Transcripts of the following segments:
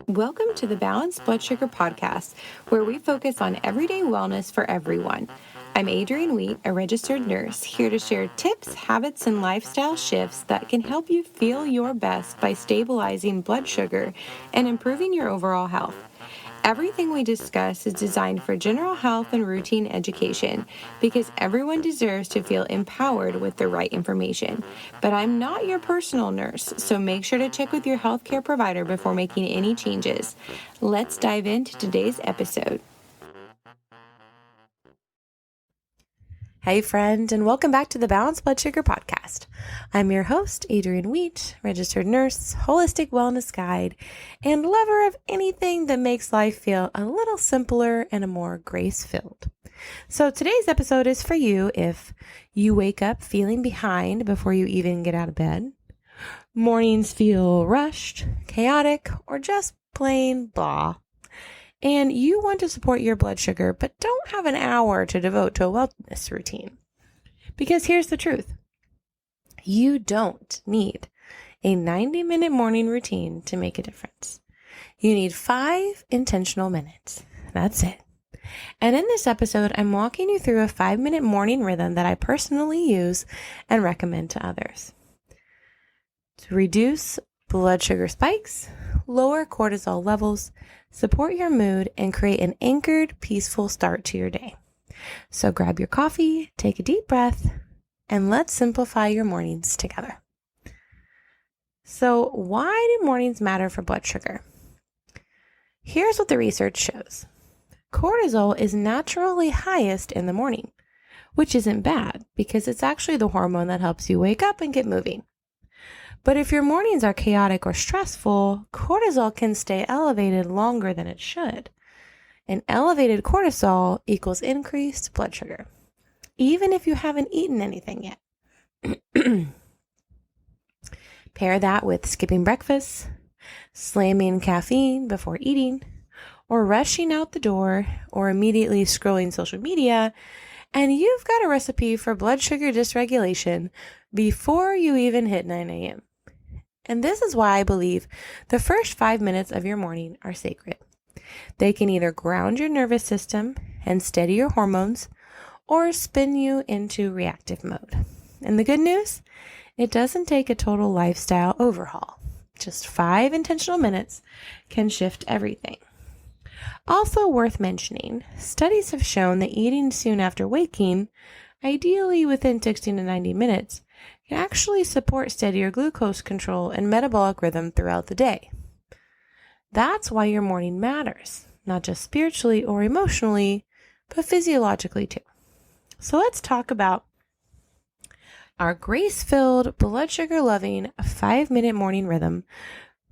Welcome to the Balanced Blood Sugar Podcast, where we focus on everyday wellness for everyone. I'm Adrienne Wheat, a registered nurse, here to share tips, habits, and lifestyle shifts that can help you feel your best by stabilizing blood sugar and improving your overall health. Everything we discuss is designed for general health and routine education because everyone deserves to feel empowered with the right information. But I'm not your personal nurse, so make sure to check with your healthcare provider before making any changes. Let's dive into today's episode. Hey friend, and welcome back to the Balanced Blood Sugar Podcast. I'm your host, Adrienne Wheat, registered nurse, holistic wellness guide, and lover of anything that makes life feel a little simpler and a more grace-filled. So today's episode is for you if you wake up feeling behind before you even get out of bed, mornings feel rushed, chaotic, or just plain blah, and you want to support your blood sugar, but don't have an hour to devote to a wellness routine. Because here's the truth. You don't need a 90-minute morning routine to make a difference. You need 5 intentional minutes. That's it. And in this episode, I'm walking you through a 5-minute morning rhythm that I personally use and recommend to others. To reduce blood sugar spikes, lower cortisol levels, support your mood, and create an anchored, peaceful start to your day. So grab your coffee, take a deep breath, and let's simplify your mornings together. So why do mornings matter for blood sugar? Here's what the research shows. Cortisol is naturally highest in the morning, which isn't bad because it's actually the hormone that helps you wake up and get moving. But if your mornings are chaotic or stressful, cortisol can stay elevated longer than it should. And elevated cortisol equals increased blood sugar, even if you haven't eaten anything yet. Pair that with skipping breakfast, slamming caffeine before eating, or rushing out the door, or immediately scrolling social media, and you've got a recipe for blood sugar dysregulation before you even hit 9 a.m. And this is why I believe the first 5 minutes of your morning are sacred. They can either ground your nervous system and steady your hormones, or spin you into reactive mode. And the good news? It doesn't take a total lifestyle overhaul. Just 5 intentional minutes can shift everything. Also worth mentioning, studies have shown that eating soon after waking, ideally within 60 to 90 minutes, can actually support steadier glucose control and metabolic rhythm throughout the day. That's why your morning matters, not just spiritually or emotionally, but physiologically too. So let's talk about our grace-filled, blood sugar-loving 5-minute morning rhythm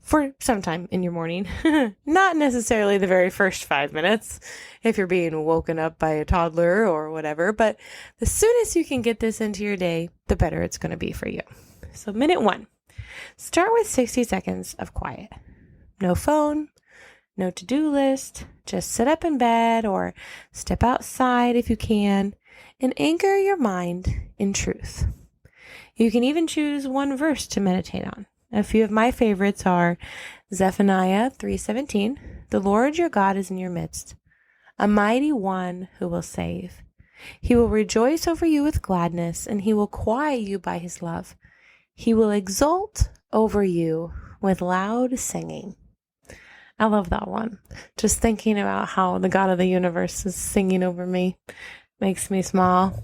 for some time in your morning. Not necessarily the very first 5 minutes if you're being woken up by a toddler or whatever, but the soonest you can get this into your day, the better it's going to be for you. So minute 1, start with 60 seconds of quiet. No phone, no to-do list, just sit up in bed or step outside if you can and anchor your mind in truth. You can even choose one verse to meditate on. A few of my favorites are Zephaniah 3:17, "The Lord your God is in your midst, a mighty one who will save. He will rejoice over you with gladness, and he will quiet you by his love. He will exult over you with loud singing." I love that one. Just thinking about how the God of the universe is singing over me makes me smile.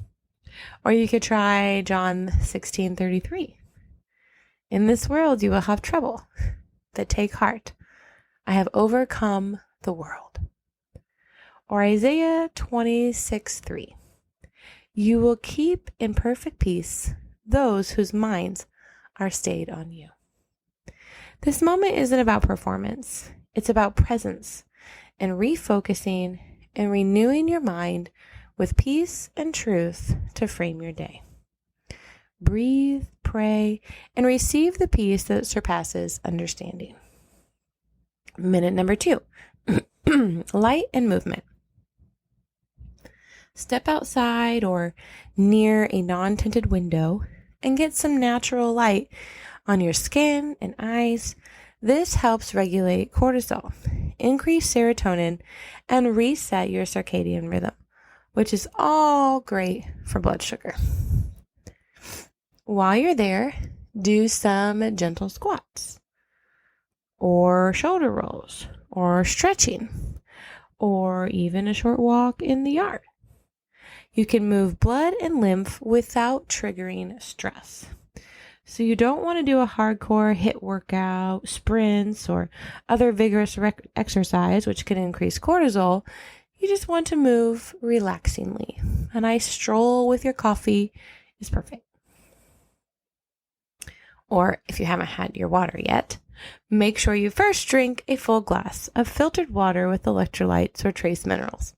Or you could try John 16:33. "In this world you will have trouble, but take heart. I have overcome the world." Or Isaiah 26:3. "You will keep in perfect peace those whose minds are stayed on you." This moment isn't about performance. It's about presence and refocusing and renewing your mind with peace and truth to frame your day. Breathe, pray, and receive the peace that surpasses understanding. Minute number 2, light and movement. Step outside or near a non-tinted window and get some natural light on your skin and eyes. This helps regulate cortisol, increase serotonin, and reset your circadian rhythm, which is all great for blood sugar. While you're there, do some gentle squats, or shoulder rolls, or stretching, or even a short walk in the yard. You can move blood and lymph without triggering stress. So you don't want to do a hardcore HIIT workout, sprints, or other vigorous exercise, which can increase cortisol. You just want to move relaxingly. A nice stroll with your coffee is perfect. Or if you haven't had your water yet, make sure you first drink a full glass of filtered water with electrolytes or trace minerals.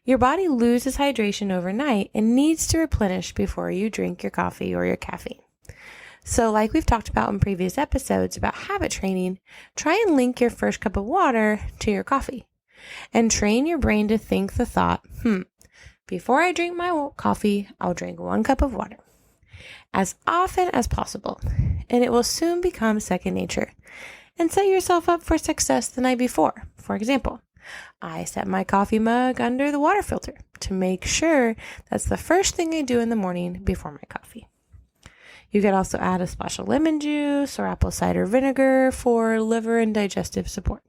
Your body loses hydration overnight and needs to replenish before you drink your coffee or your caffeine. So like we've talked about in previous episodes about habit training, try and link your first cup of water to your coffee and train your brain to think the thought, before I drink my coffee, I'll drink 1 cup of water as often as possible, and it will soon become second nature. And set yourself up for success the night before. For example, I set my coffee mug under the water filter to make sure that's the first thing I do in the morning before my coffee. You can also add a splash of lemon juice or apple cider vinegar for liver and digestive support.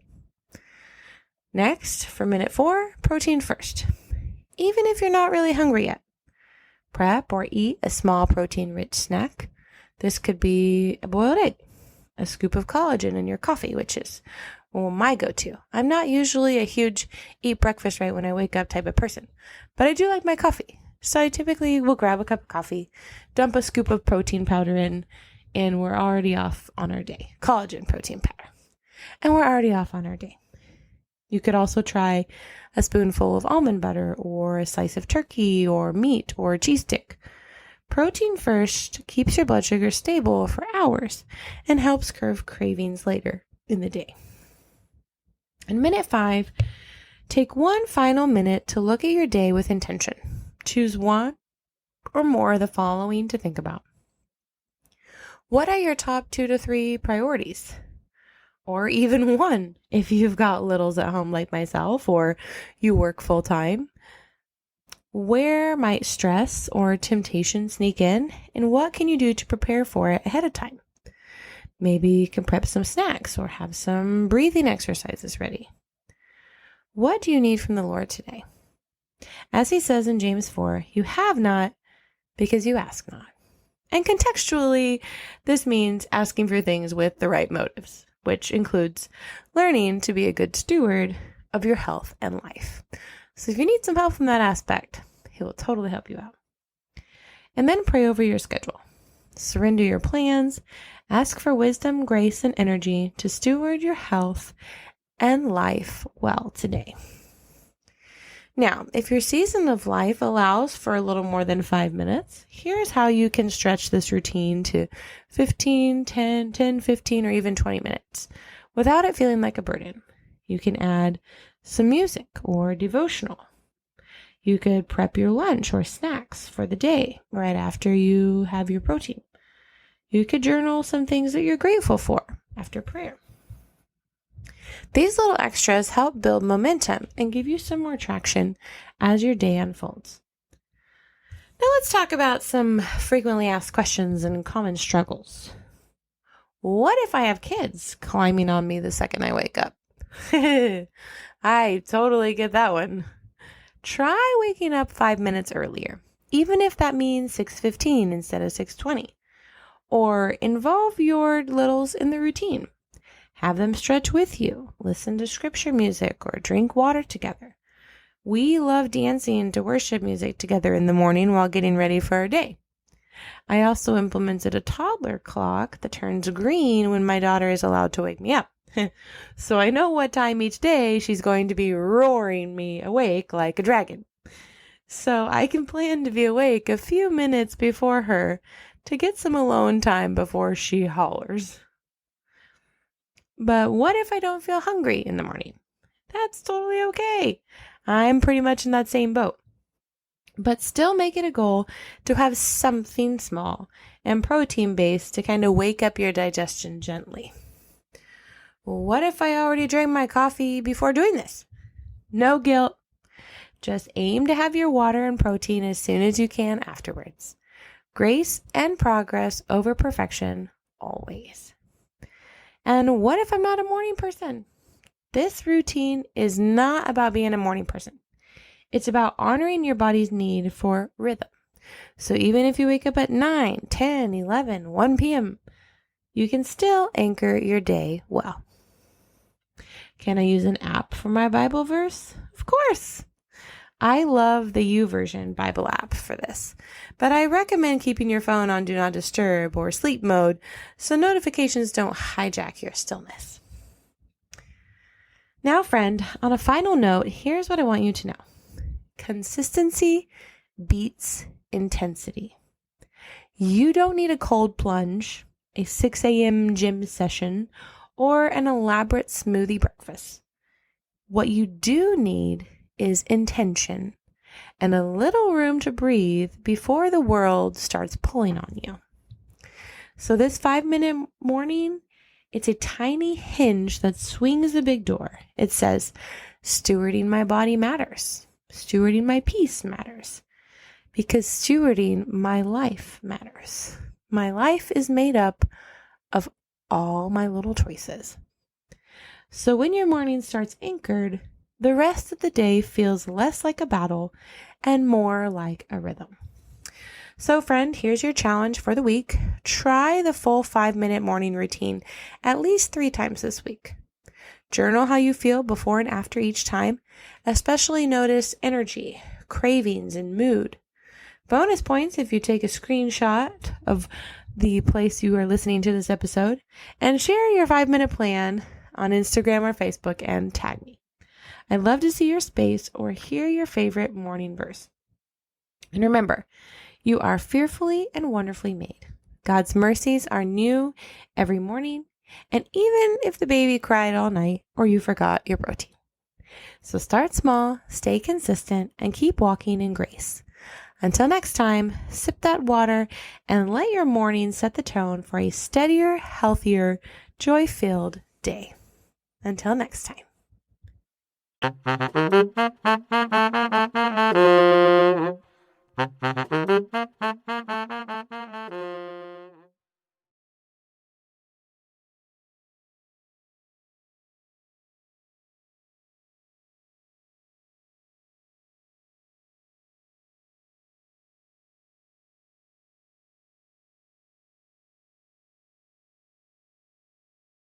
Next, for minute 4, protein first. Even if you're not really hungry yet, prep or eat a small protein-rich snack. This could be a boiled egg, a scoop of collagen in your coffee, which is my go-to. I'm not usually a huge eat breakfast right when I wake up type of person, but I do like my coffee. So I typically will grab a cup of coffee, dump a scoop of protein powder in, and we're already off on our day. Collagen protein powder. And we're already off on our day. You could also try a spoonful of almond butter or a slice of turkey or meat or a cheese stick. Protein first keeps your blood sugar stable for hours and helps curb cravings later in the day. In minute 5, take 1 final minute to look at your day with intention. Choose 1 or more of the following to think about. What are your top 2 to 3 priorities? Or even 1 if you've got littles at home like myself or you work full time. Where might stress or temptation sneak in, and what can you do to prepare for it ahead of time? Maybe you can prep some snacks or have some breathing exercises ready. What do you need from the Lord today? As he says in James 4, you have not because you ask not. And contextually, this means asking for things with the right motives, which includes learning to be a good steward of your health and life. So if you need some help from that aspect, he will totally help you out. And then pray over your schedule. Surrender your plans. Ask for wisdom, grace, and energy to steward your health and life well today. Now, if your season of life allows for a little more than 5 minutes, here's how you can stretch this routine to 15, 10, 15, or even 20 minutes without it feeling like a burden. You can add some music or devotional. You could prep your lunch or snacks for the day right after you have your protein. You could journal some things that you're grateful for after prayer. These little extras help build momentum and give you some more traction as your day unfolds. Now let's talk about some frequently asked questions and common struggles. What if I have kids climbing on me the second I wake up? I totally get that one. Try waking up 5 minutes earlier, even if that means 6:15 instead of 6:20. Or involve your littles in the routine. Have them stretch with you, listen to scripture music, or drink water together. We love dancing to worship music together in the morning while getting ready for our day. I also implemented a toddler clock that turns green when my daughter is allowed to wake me up. So I know what time each day she's going to be roaring me awake like a dragon. So I can plan to be awake a few minutes before her to get some alone time before she hollers. But what if I don't feel hungry in the morning? That's totally okay. I'm pretty much in that same boat. But still make it a goal to have something small and protein-based to kind of wake up your digestion gently. What if I already drank my coffee before doing this? No guilt. Just aim to have your water and protein as soon as you can afterwards. Grace and progress over perfection, always. And what if I'm not a morning person? This routine is not about being a morning person. It's about honoring your body's need for rhythm. So even if you wake up at 9, 10, 11, 1 p.m., you can still anchor your day well. Can I use an app for my Bible verse? Of course. I love the YouVersion Bible app for this, but I recommend keeping your phone on Do Not Disturb or sleep mode so notifications don't hijack your stillness. Now, friend, on a final note, here's what I want you to know. Consistency beats intensity. You don't need a cold plunge, a 6 a.m. gym session, or an elaborate smoothie breakfast. What you do need is intention and a little room to breathe before the world starts pulling on you. So this 5-minute morning, it's a tiny hinge that swings the big door. It says, stewarding my body matters. Stewarding my peace matters. Because stewarding my life matters. My life is made up of all my little choices. So when your morning starts anchored, the rest of the day feels less like a battle and more like a rhythm. So friend, here's your challenge for the week. Try the full 5-minute morning routine at least 3 times this week. Journal how you feel before and after each time, especially notice energy, cravings, and mood. Bonus points if you take a screenshot of the place you are listening to this episode and share your 5-minute plan on Instagram or Facebook and tag me. I'd love to see your space or hear your favorite morning verse. And remember, you are fearfully and wonderfully made. God's mercies are new every morning, and even if the baby cried all night or you forgot your protein. So start small, stay consistent, and keep walking in grace. Until next time, sip that water and let your morning set the tone for a steadier, healthier, joy-filled day. Until next time.